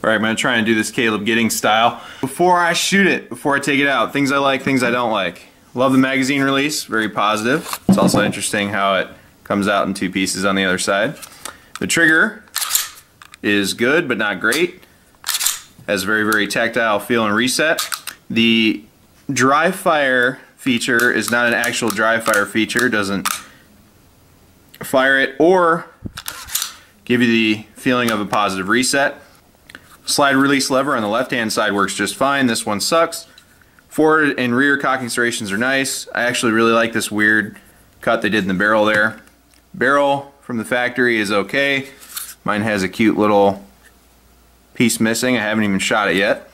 Alright, I'm going to try and do this Caleb Giddings style. Before I shoot it, before I take it out, things I like, things I don't like. Love the magazine release, very positive. It's also interesting how it comes out in two pieces on the other side. The trigger is good, but not great. Has a very, very tactile feel and reset. The dry fire feature is not an actual dry fire feature. It doesn't fire it or give you the feeling of a positive reset. Slide release lever on the left hand side works just fine. This one sucks. Forward and rear cocking serrations are nice. I actually really like this weird cut they did in the barrel there. Barrel from the factory is okay. Mine has a cute little piece missing. I haven't even shot it yet.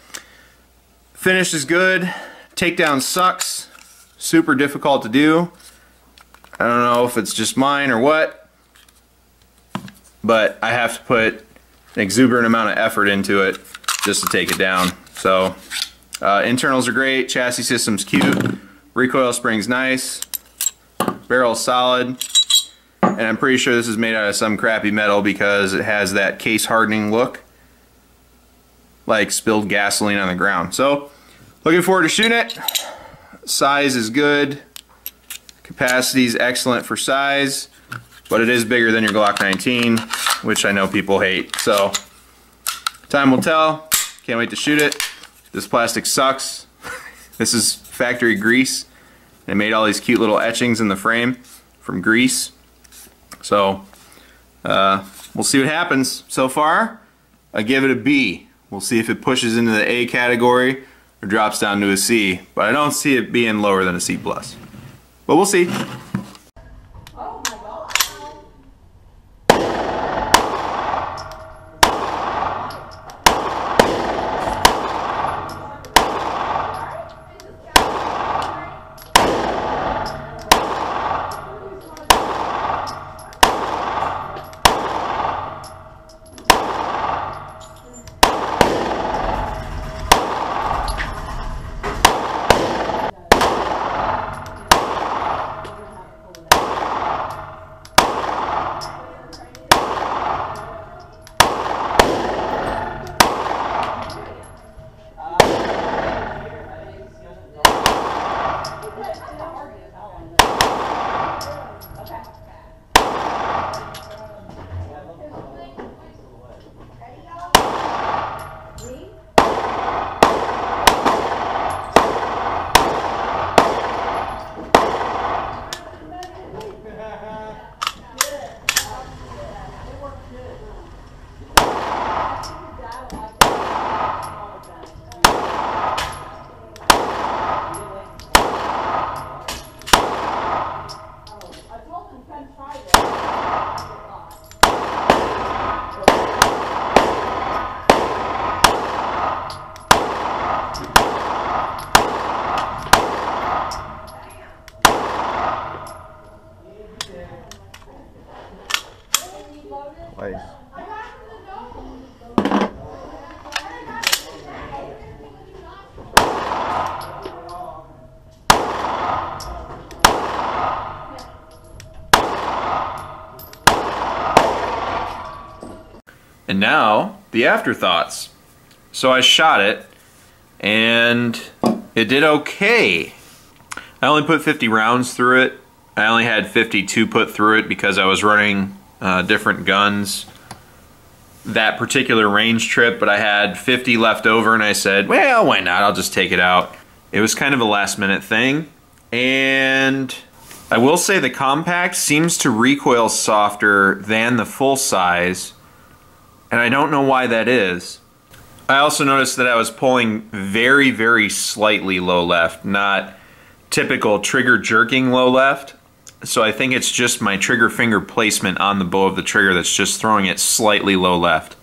Finish is good. Takedown sucks. Super difficult to do. I don't know if it's just mine or what, but I have to put an exuberant amount of effort into it just to take it down. So internals are great, chassis system's cute, recoil spring's nice, barrel's solid, and I'm pretty sure this is made out of some crappy metal because it has that case hardening look like spilled gasoline on the ground. So looking forward to shooting it. Size is good, capacity is excellent for size, but it is bigger than your Glock 19, which I know people hate. So time will tell. Can't wait to shoot it. This plastic sucks. This is factory grease. They made all these cute little etchings in the frame from grease. So we'll see what happens. So far, I give it a B. We'll see if it pushes into the A category or drops down to a C. But I don't see it being lower than a C+. But we'll see. Nice. And now, the afterthoughts. So I shot it, and it did okay. I only put 50 rounds through it. I only had 52 put through it because I was running different guns that particular range trip, but I had 50 left over and I said, well, why not? I'll just take it out. It was kind of a last minute thing, and I will say the compact seems to recoil softer than the full size, and I don't know why that is. I also noticed that I was pulling very, very slightly low left, not typical trigger jerking low left. So I think it's just my trigger finger placement on the bow of the trigger that's just throwing it slightly low left.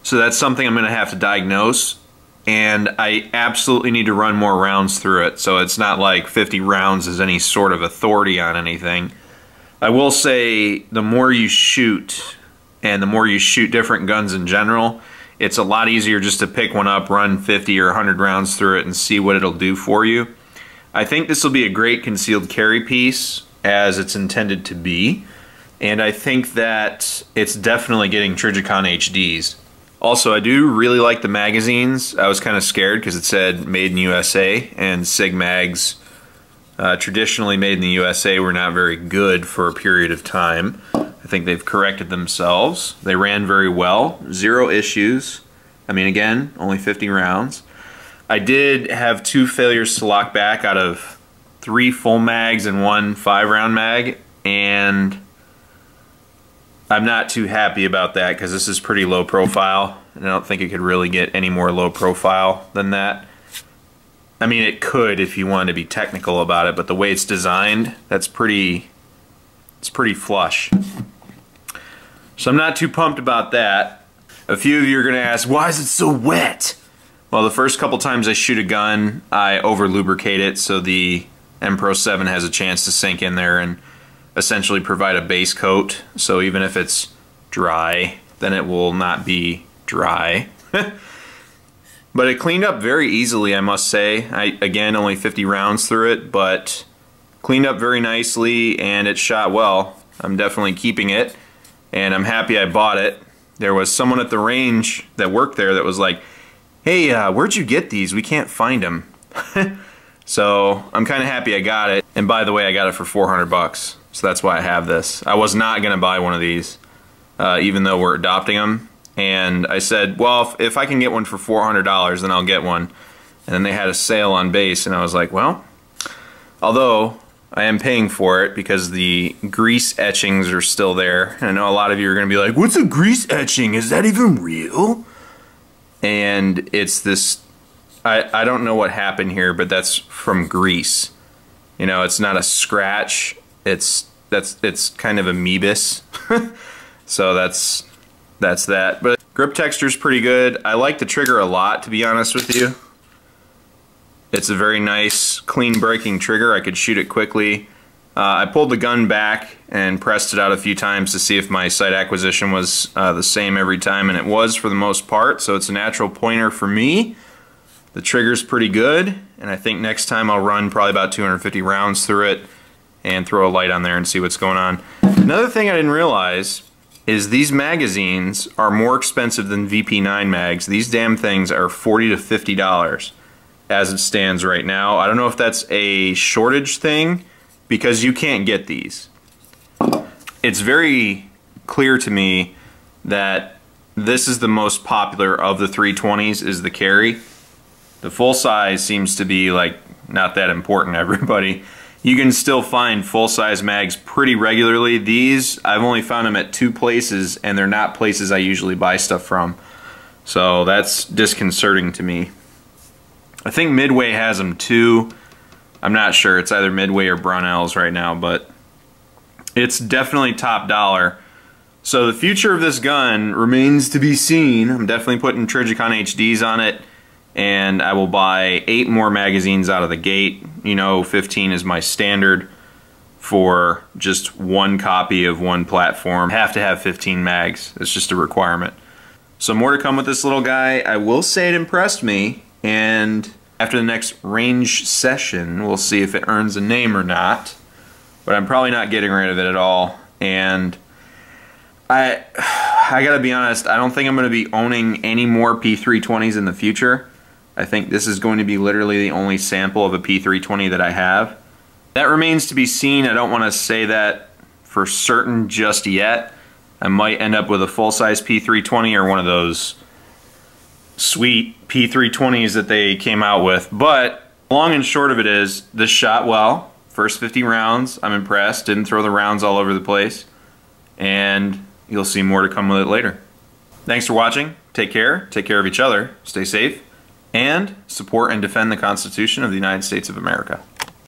So that's something I'm going to have to diagnose, and I absolutely need to run more rounds through it, so it's not like 50 rounds is any sort of authority on anything. I will say the more you shoot, and the more you shoot different guns in general, it's a lot easier just to pick one up, run 50 or 100 rounds through it, and see what it'll do for you. I think this will be a great concealed carry piece, as it's intended to be, and I think that it's definitely getting Trijicon HDs. Also, I do really like the magazines. I was kind of scared because it said made in USA, and Sig mags, traditionally made in the USA, were not very good for a period of time. I think they've corrected themselves. They ran very well, 0 issues. I mean, again, only 50 rounds. I did have 2 failures to lock back out of 3 full mags and 1 5-round mag, and I'm not too happy about that because this is pretty low profile, and I don't think it could really get any more low profile than that. I mean, it could if you wanted to be technical about it, but the way it's designed, it's pretty flush. So I'm not too pumped about that. A few of you are going to ask, why is it so wet? Well, the first couple times I shoot a gun, I over lubricate it so the M Pro 7 has a chance to sink in there and essentially provide a base coat. So even if it's dry, then it will not be dry. But it cleaned up very easily, I must say. Again, only 50 rounds through it, but cleaned up very nicely and it shot well. I'm definitely keeping it, and I'm happy I bought it. There was someone at the range that worked there that was like, hey, where'd you get these? We can't find them. So I'm kind of happy I got it. And by the way, I got it for 400 bucks. So that's why I have this. I was not going to buy one of these, even though we're adopting them. And I said, well, if I can get one for $400, then I'll get one. And then they had a sale on base, and I was like, well, although I am paying for it because the grease etchings are still there. And I know a lot of you are going to be like, what's a grease etching? Is that even real? And it's this, I don't know what happened here, but that's from grease. You know, it's not a scratch. It's kind of amoebus. So that's that. But grip texture is pretty good. I like the trigger a lot, to be honest with you. It's a very nice, clean breaking trigger. I could shoot it quickly. I pulled the gun back and pressed it out a few times to see if my sight acquisition was the same every time, and it was for the most part, so it's a natural pointer for me. The trigger's pretty good, and I think next time I'll run probably about 250 rounds through it and throw a light on there and see what's going on. Another thing I didn't realize is these magazines are more expensive than VP9 mags. These damn things are $40 to $50 as it stands right now. I don't know if that's a shortage thing, because you can't get these. It's very clear to me that this is the most popular of the 320s, is the carry. The full size seems to be like not that important to everybody. You can still find full size mags pretty regularly. These, I've only found them at 2 places, and they're not places I usually buy stuff from. So that's disconcerting to me. I think Midway has them too. I'm not sure. It's either Midway or Brownells right now, but it's definitely top dollar. So the future of this gun remains to be seen. I'm definitely putting Trijicon HDs on it, and I will buy 8 more magazines out of the gate. You know, 15 is my standard for just one copy of one platform. I have to have 15 mags. It's just a requirement. So more to come with this little guy. I will say it impressed me, and after the next range session, we'll see if it earns a name or not. But I'm probably not getting rid of it at all. And I gotta be honest, I don't think I'm gonna be owning any more P320s in the future. I think this is going to be literally the only sample of a P320 that I have. That remains to be seen. I don't want to say that for certain just yet. I might end up with a full-size P320 or one of those sweet P320s that they came out with. But long and short of it is, this shot well. First 50 rounds, I'm impressed. Didn't throw the rounds all over the place. And you'll see more to come with it later. Thanks for watching. Take care of each other, stay safe, and support and defend the Constitution of the United States of America.